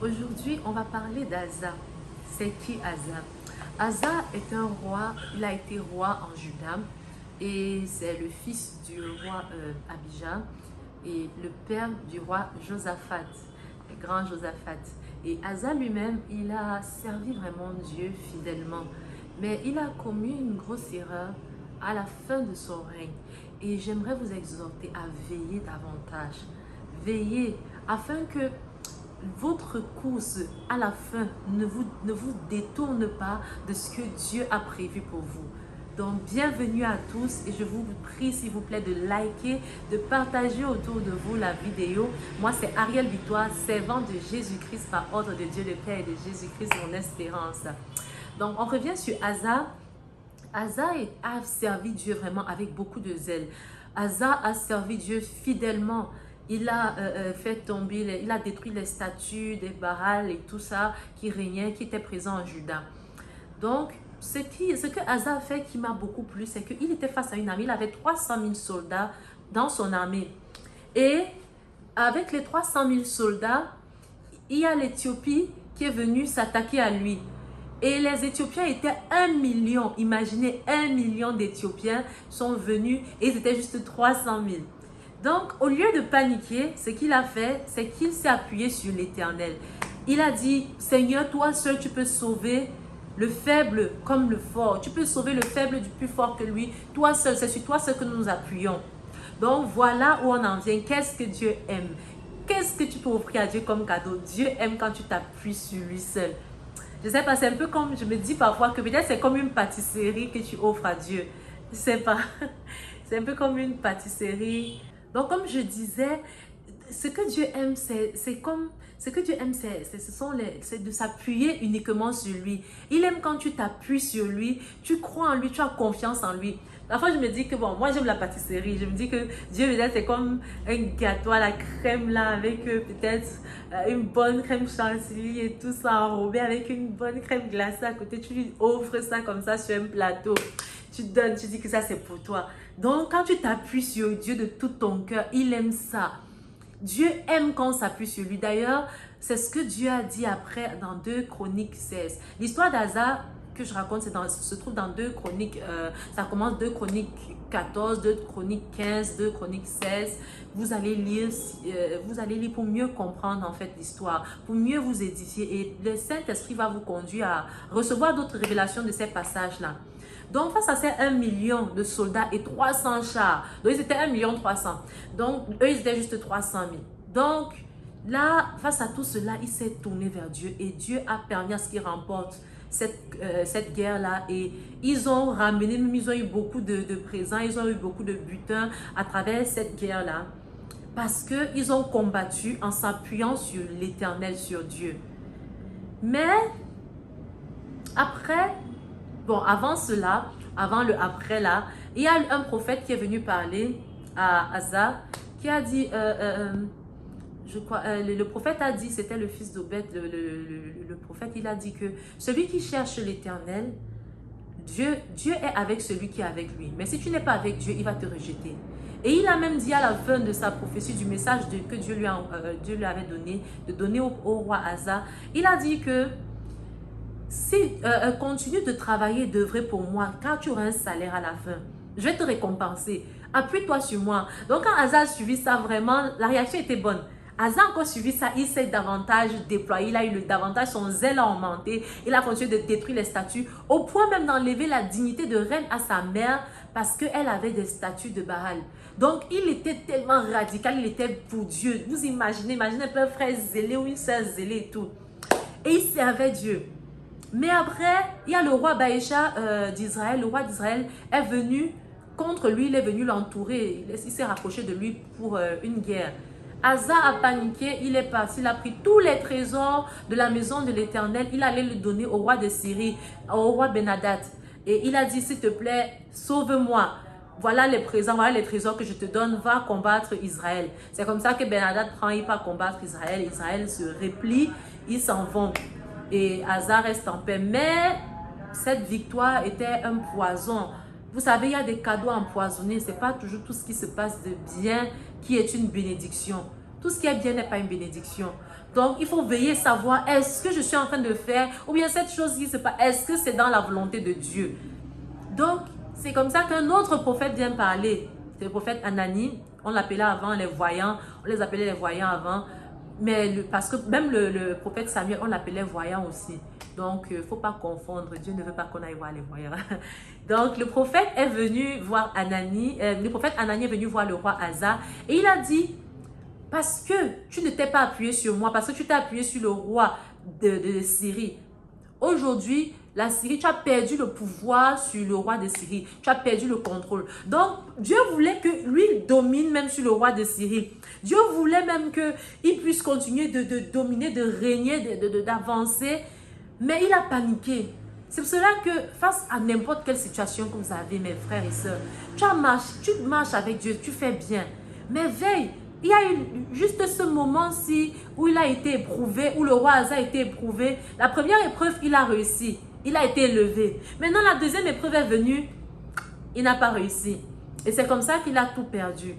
Aujourd'hui, on va parler d'Asa. C'est qui Asa? Asa est un roi, il a été roi en Juda et c'est le fils du roi Abijah et le père du roi Josaphat, le grand Josaphat. Et Asa lui-même, il a servi vraiment Dieu fidèlement. Mais il a commis une grosse erreur à la fin de son règne. Et j'aimerais vous exhorter à veiller davantage. Veillez afin que votre course à la fin ne vous détourne pas de ce que Dieu a prévu pour vous. Donc, bienvenue à tous et je vous prie s'il vous plaît de liker, de partager autour de vous la vidéo. Moi, c'est Ariel Victoire, servante de Jésus-Christ par ordre de Dieu le Père et de Jésus-Christ, mon espérance. Donc, on revient sur Asa. Asa a servi Dieu vraiment avec beaucoup de zèle. Asa a servi Dieu fidèlement. Il a fait tomber, il a détruit les statues des Baal et tout ça qui régnait, qui était présent en Juda. Donc, ce que Asa a fait qui m'a beaucoup plu, c'est qu'il était face à une armée. Il avait 300 000 soldats dans son armée. Et avec les 300 000 soldats, il y a l'Éthiopie qui est venue s'attaquer à lui. Et les Éthiopiens étaient 1 million. Imaginez, 1 million d'Éthiopiens sont venus et ils étaient juste 300 000. Donc, au lieu de paniquer, ce qu'il a fait, c'est qu'il s'est appuyé sur l'Éternel. Il a dit, Seigneur, toi seul, tu peux sauver le faible comme le fort. Tu peux sauver le faible du plus fort que lui. Toi seul, c'est sur toi seul que nous nous appuyons. Donc, voilà où on en vient. Qu'est-ce que Dieu aime? Qu'est-ce que tu peux offrir à Dieu comme cadeau? Dieu aime quand tu t'appuies sur lui seul. Je sais pas, c'est un peu comme, je me dis parfois que peut-être c'est comme une pâtisserie que tu offres à Dieu. Je sais pas. C'est un peu comme une pâtisserie. Donc, comme je disais, ce que Dieu aime, c'est de s'appuyer uniquement sur lui. Il aime quand tu t'appuies sur lui, tu crois en lui, tu as confiance en lui. Parfois, je me dis que bon, moi j'aime la pâtisserie. Je me dis que Dieu, peut-être, c'est comme un gâteau à la crème là, avec peut-être une bonne crème chantilly et tout ça enrobé avec une bonne crème glacée à côté. Tu lui offres ça comme ça sur un plateau. Tu donnes, tu dis que ça c'est pour toi. Donc, quand tu t'appuies sur Dieu de tout ton cœur, il aime ça. Dieu aime quand on s'appuie sur lui. D'ailleurs, c'est ce que Dieu a dit après dans 2 Chroniques 16. L'histoire d'Asa que je raconte, se trouve dans 2 Chroniques. Ça commence 2 Chroniques 14, 2 Chroniques 15, 2 Chroniques 16. Vous allez lire pour mieux comprendre en fait l'histoire, pour mieux vous édifier. Et le Saint-Esprit va vous conduire à recevoir d'autres révélations de ces passages-là. Donc, face à ces 1 million de soldats et 300 chars, donc ils étaient 1 million 300. Donc, eux, ils étaient juste 300 000. Donc, là, face à tout cela, il s'est tourné vers Dieu et Dieu a permis à ce qu'il remporte cette guerre-là. Et ils ont ramené, même ils ont eu beaucoup de présents, ils ont eu beaucoup de butins à travers cette guerre-là. Parce qu'ils ont combattu en s'appuyant sur l'Éternel, sur Dieu. Mais, après... Bon, avant cela, avant le après là, il y a un prophète qui est venu parler à Asa, qui a dit, je crois, le prophète a dit, c'était le fils d'Obed, le prophète, il a dit que celui qui cherche l'Éternel, Dieu est avec celui qui est avec lui. Mais si tu n'es pas avec Dieu, il va te rejeter. Et il a même dit à la fin de sa prophétie, du message que Dieu lui avait donné, de donner au roi Asa, il a dit que si continue de travailler et d'œuvrer pour moi, car tu auras un salaire à la fin. Je vais te récompenser. Appuie-toi sur moi. Donc, quand Asa a suivi ça, vraiment, la réaction était bonne. Asa a encore suivi ça, il s'est davantage déployé, il a eu davantage, son zèle a augmenté, il a continué de détruire les statues, au point même d'enlever la dignité de reine à sa mère, parce qu'elle avait des statues de Baal. Donc, il était tellement radical, il était pour Dieu. Vous imaginez un peu un frère zélé ou une soeur zélée et tout. Et il servait Dieu. Mais après, il y a le roi Baïcha d'Israël. Le roi d'Israël est venu contre lui, il est venu l'entourer. Il s'est rapproché de lui pour une guerre. Asa a paniqué, il est parti, il a pris tous les trésors de la maison de l'Éternel. Il allait le donner au roi de Syrie, au roi Ben-Hadad. Et il a dit, s'il te plaît, sauve-moi. Voilà les présents, voilà les trésors que je te donne, va combattre Israël. C'est comme ça que Ben-Hadad prend, il part combattre Israël. Israël se replie, ils s'en vont. Et Asa reste en paix. Mais cette victoire était un poison. Vous savez, il y a des cadeaux empoisonnés. Ce n'est pas toujours tout ce qui se passe de bien qui est une bénédiction. Tout ce qui est bien n'est pas une bénédiction. Donc, il faut veiller, savoir, est-ce que je suis en train de faire, ou bien cette chose qui se passe, est-ce que c'est dans la volonté de Dieu? Donc, c'est comme ça qu'un autre prophète vient parler. C'est le prophète Anani. On l'appelait avant les voyants. On les appelait les voyants avant. Mais parce que même le prophète Samuel, on l'appelait voyant aussi. Donc, il ne faut pas confondre. Dieu ne veut pas qu'on aille voir les voyants. Donc, le prophète est venu voir Anani. Le prophète Anani est venu voir le roi Asa. Et il a dit, parce que tu ne t'es pas appuyé sur moi, parce que tu t'es appuyé sur le roi de Syrie. Aujourd'hui, la Syrie, tu as perdu le pouvoir sur le roi de Syrie. Tu as perdu le contrôle. Donc, Dieu voulait que lui domine même sur le roi de Syrie. Dieu voulait même qu'il puisse continuer de dominer, de régner, d'avancer. Mais il a paniqué. C'est pour cela que face à n'importe quelle situation que vous avez, mes frères et sœurs, tu marches avec Dieu, tu fais bien. Mais veille, il y a eu juste ce moment-ci où il a été éprouvé, où le roi Asa a été éprouvé. La première épreuve, il a réussi. Il a été élevé. Maintenant, la deuxième épreuve est venue. Il n'a pas réussi. Et c'est comme ça qu'il a tout perdu.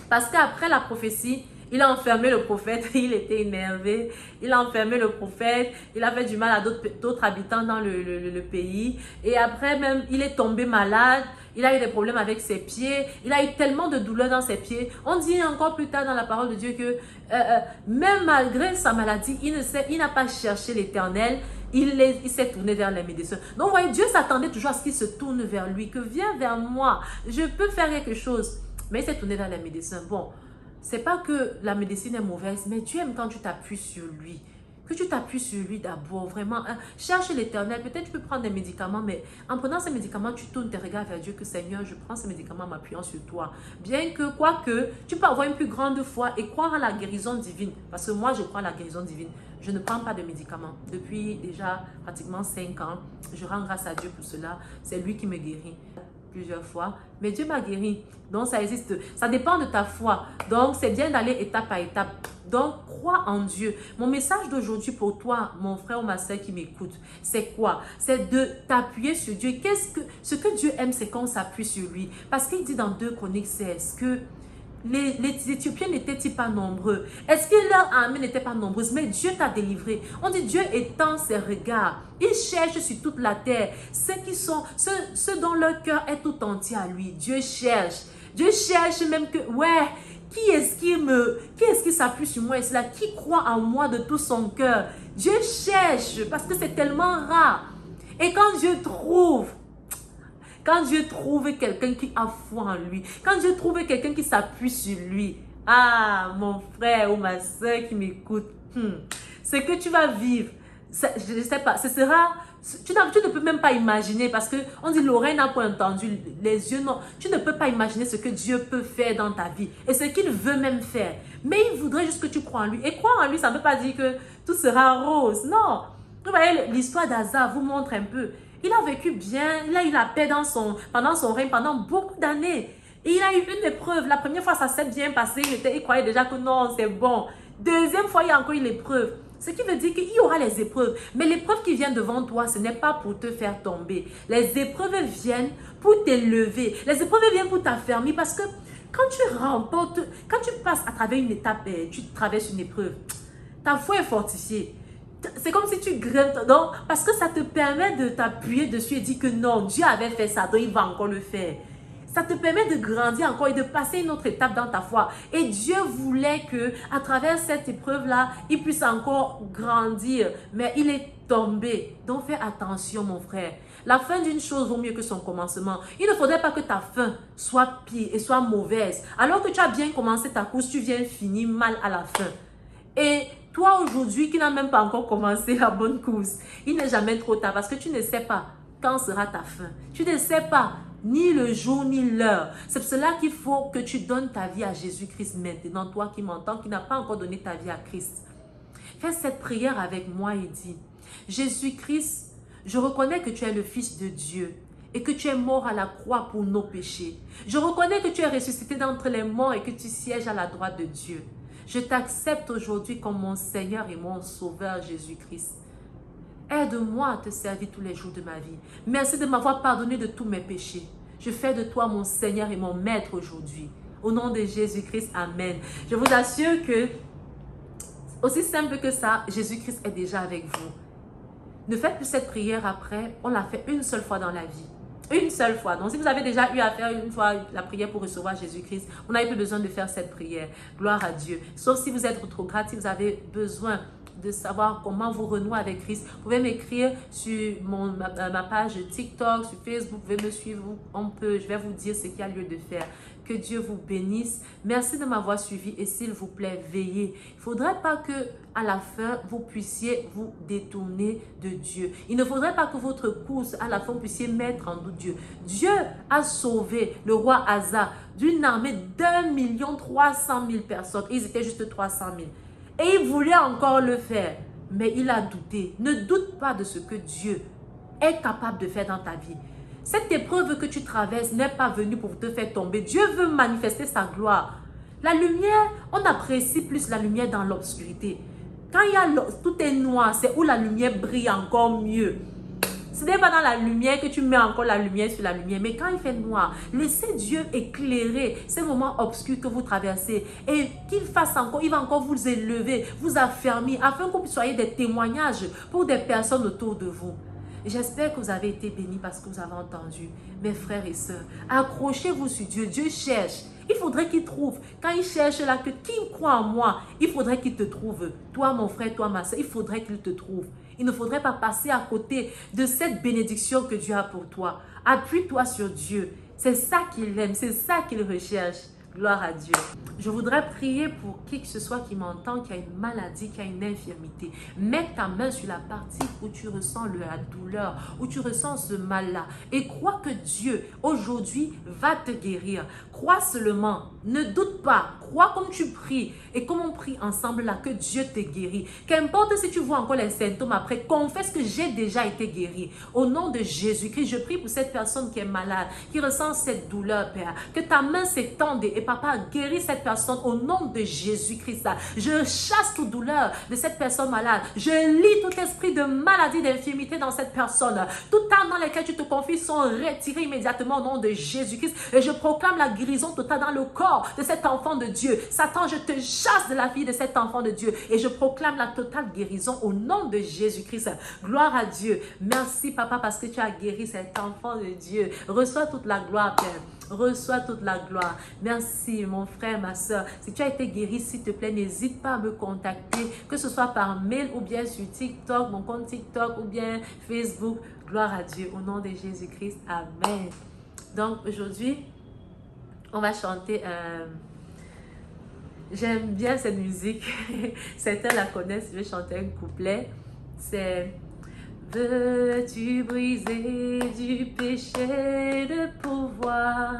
Parce qu'après la prophétie, il a enfermé le prophète. Il était énervé. Il a enfermé le prophète. Il a fait du mal à d'autres habitants dans le pays. Et après même, il est tombé malade. Il a eu des problèmes avec ses pieds. Il a eu tellement de douleurs dans ses pieds. On dit encore plus tard dans la parole de Dieu que même malgré sa maladie, il n'a pas cherché l'Éternel. Il s'est tourné vers les médecins. Donc, vous voyez, Dieu s'attendait toujours à ce qu'il se tourne vers lui, que viens vers moi, je peux faire quelque chose. Mais il s'est tourné vers les médecins. Bon, c'est pas que la médecine est mauvaise, mais Dieu aime quand tu t'appuies sur lui. Que tu t'appuies sur lui d'abord, vraiment. Hein, cherche l'Éternel. Peut-être tu peux prendre des médicaments, mais en prenant ces médicaments, tu tournes tes regards vers Dieu, que Seigneur, je prends ces médicaments en m'appuyant sur toi. Bien que, quoique, tu peux avoir une plus grande foi et croire à la guérison divine. Parce que moi, je crois à la guérison divine. Je ne prends pas de médicaments. Depuis déjà pratiquement 5 ans, je rends grâce à Dieu pour cela. C'est lui qui me guérit plusieurs fois. Mais Dieu m'a guéri. Donc, ça existe. Ça dépend de ta foi. Donc, c'est bien d'aller étape par étape. Donc, crois en Dieu. Mon message d'aujourd'hui pour toi, mon frère ou ma soeur qui m'écoute, c'est quoi? C'est de t'appuyer sur Dieu. Ce que Dieu aime, c'est qu'on s'appuie sur lui. Parce qu'il dit dans 2 Chroniques 16 que les Éthiopiens n'étaient-ils pas nombreux? Est-ce que leur armée n'était pas nombreuse? Mais Dieu t'a délivré. On dit Dieu étend ses regards. Il cherche sur toute la terre ceux dont leur cœur est tout entier à lui. Dieu cherche. Dieu cherche même que, ouais, qui est-ce qui s'appuie sur moi et cela? Qui croit en moi de tout son cœur? Dieu cherche parce que c'est tellement rare. Et quand Dieu trouve quelqu'un qui a foi en lui, quand Dieu trouve quelqu'un qui s'appuie sur lui, ah, mon frère ou ma soeur qui m'écoute, ce que tu vas vivre, je ne sais pas, ce sera, tu ne peux même pas imaginer parce que on dit l'oreille n'a pas entendu, les yeux non, tu ne peux pas imaginer ce que Dieu peut faire dans ta vie et ce qu'il veut même faire. Mais il voudrait juste que tu crois en lui. Et croire en lui, ça ne veut pas dire que tout sera rose, non. Vous voyez, l'histoire d'Asa vous montre un peu. Il a vécu bien, il a eu la paix pendant son règne, pendant beaucoup d'années. Et il a eu une épreuve. La première fois, ça s'est bien passé. Il croyait déjà que non, c'est bon. Deuxième fois, il y a encore eu l'épreuve. Ce qui veut dire qu'il y aura les épreuves. Mais l'épreuve qui vient devant toi, ce n'est pas pour te faire tomber. Les épreuves viennent pour t'élever. Les épreuves viennent pour t'affermir parce que quand tu remportes, quand tu passes à travers une étape, tu traverses une épreuve, ta foi est fortifiée. C'est comme si tu grimpes, donc, parce que ça te permet de t'appuyer dessus et dire que non, Dieu avait fait ça, donc il va encore le faire. Ça te permet de grandir encore et de passer une autre étape dans ta foi. Et Dieu voulait que, à travers cette épreuve-là, il puisse encore grandir. Mais il est tombé. Donc fais attention, mon frère. La fin d'une chose vaut mieux que son commencement. Il ne faudrait pas que ta fin soit pire et soit mauvaise. Alors que tu as bien commencé ta course, tu viens finir mal à la fin. Et toi aujourd'hui qui n'as même pas encore commencé la bonne course, il n'est jamais trop tard parce que tu ne sais pas quand sera ta fin. Tu ne sais pas ni le jour ni l'heure. C'est pour cela qu'il faut que tu donnes ta vie à Jésus-Christ maintenant. Toi qui m'entends, qui n'as pas encore donné ta vie à Christ. Fais cette prière avec moi et dis: Jésus-Christ, je reconnais que tu es le Fils de Dieu et que tu es mort à la croix pour nos péchés. Je reconnais que tu es ressuscité d'entre les morts et que tu sièges à la droite de Dieu. Je t'accepte aujourd'hui comme mon Seigneur et mon Sauveur Jésus-Christ. Aide-moi à te servir tous les jours de ma vie. Merci de m'avoir pardonné de tous mes péchés. Je fais de toi mon Seigneur et mon Maître aujourd'hui. Au nom de Jésus-Christ, Amen. Je vous assure que Aussi simple que ça, Jésus-Christ est déjà avec vous. Ne faites plus cette prière après, on l'a fait une seule fois dans la vie. Une seule fois. Donc, si vous avez déjà eu à faire une fois la prière pour recevoir Jésus-Christ, vous n'avez plus besoin de faire cette prière. Gloire à Dieu. Sauf si vous êtes rétrograde, si vous avez besoin de savoir comment vous renouer avec Christ, vous pouvez m'écrire sur ma page TikTok, sur Facebook, vous pouvez me suivre, je vais vous dire ce qu'il y a lieu de faire. Que Dieu vous bénisse. Merci de m'avoir suivi et s'il vous plaît, veillez. Il ne faudrait pas que à la fin, vous puissiez vous détourner de Dieu. Il ne faudrait pas que votre course, à la fin, vous puissiez mettre en doute Dieu. Dieu a sauvé le roi Asa d'une armée d'1 300 000 personnes. Ils étaient juste 300 000. Et il voulait encore le faire. Mais il a douté. Ne doute pas de ce que Dieu est capable de faire dans ta vie. Cette épreuve que tu traverses n'est pas venue pour te faire tomber. Dieu veut manifester sa gloire. La lumière, on apprécie plus la lumière dans l'obscurité. Quand tout est noir, c'est où la lumière brille encore mieux. Ce n'est pas dans la lumière que tu mets encore la lumière sur la lumière. Mais quand il fait noir, laissez Dieu éclairer ces moments obscurs que vous traversez. Et qu'il fasse encore, il va encore vous élever, vous affermir, afin que vous soyez des témoignages pour des personnes autour de vous. J'espère que vous avez été bénis parce que vous avez entendu. Mes frères et sœurs, accrochez-vous sur Dieu. Dieu cherche. Il faudrait qu'il trouve. Quand il cherche là, que qui croit en moi, il faudrait qu'il te trouve. Toi, mon frère, toi, ma sœur, il faudrait qu'il te trouve. Il ne faudrait pas passer à côté de cette bénédiction que Dieu a pour toi. Appuie-toi sur Dieu. C'est ça qu'il aime, c'est ça qu'il recherche. Gloire à Dieu. Je voudrais prier pour qui que ce soit qui m'entend, qui a une maladie, qui a une infirmité. Mets ta main sur la partie où tu ressens la douleur, où tu ressens ce mal-là. Et crois que Dieu, aujourd'hui, va te guérir. Crois seulement. Ne doute pas. Crois comme tu pries. Et comme on prie ensemble là, que Dieu te guérit. Qu'importe si tu vois encore les symptômes après, confesse que j'ai déjà été guéri. Au nom de Jésus-Christ, je prie pour cette personne qui est malade, qui ressent cette douleur, Père. Que ta main s'étende et papa guérit cette personne au nom de Jésus-Christ. Je chasse toute douleur de cette personne malade. Je lis tout esprit de maladie, d'infirmité dans cette personne. Toute âme dans laquelle tu te confies sont retirées immédiatement au nom de Jésus-Christ. Et je proclame la guérison totale dans le corps de cet enfant de Dieu. Satan, je te chasse de la vie de cet enfant de Dieu. Et je proclame la totale guérison au nom de Jésus-Christ. Gloire à Dieu. Merci papa parce que tu as guéri cet enfant de Dieu. Reçois toute la gloire, Père. Reçois toute la gloire. Merci mon frère, ma soeur. Si tu as été guéri, s'il te plaît, n'hésite pas à me contacter, que ce soit par mail ou bien sur TikTok, mon compte TikTok ou bien Facebook. Gloire à Dieu, au nom de Jésus-Christ. Amen. Donc aujourd'hui, on va chanter. J'aime bien cette musique. Certains la connaissent. Je vais chanter un couplet. C'est... Veux-tu briser du péché le pouvoir?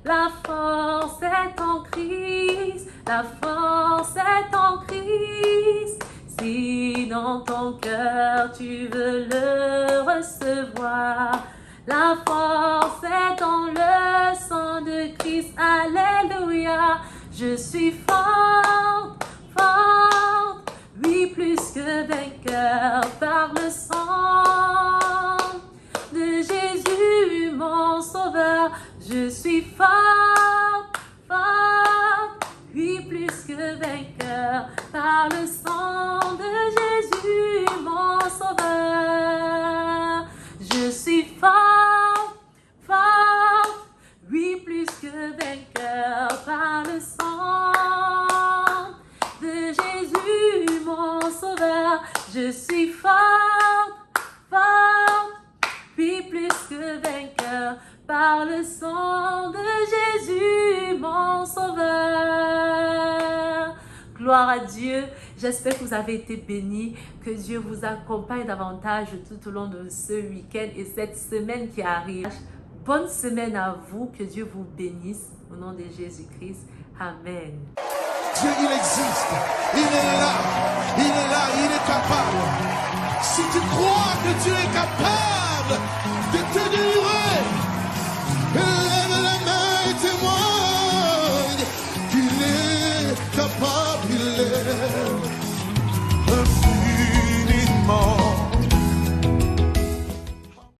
La force est en Christ, la force est en Christ. Si dans ton cœur tu veux le recevoir, la force est dans le sang de Christ. Alléluia. Je suis forte, forte. Oui, plus que vainqueur par le sang de Jésus, mon sauveur. Je suis forte, forte. Oui, plus que vainqueur par le sang de Jésus, mon sauveur. Je suis forte, forte. Oui, plus que vainqueur par le sang de Jésus, mon sauveur. Je suis forte, forte, puis plus que vainqueur par le sang de Jésus, mon sauveur. Gloire à Dieu. J'espère que vous avez été bénis, que Dieu vous accompagne davantage tout au long de ce week-end et cette semaine qui arrive. Bonne semaine à vous, que Dieu vous bénisse au nom de Jésus-Christ. Amen. Dieu, il existe, il est là, il est capable. Si tu crois que Dieu est capable,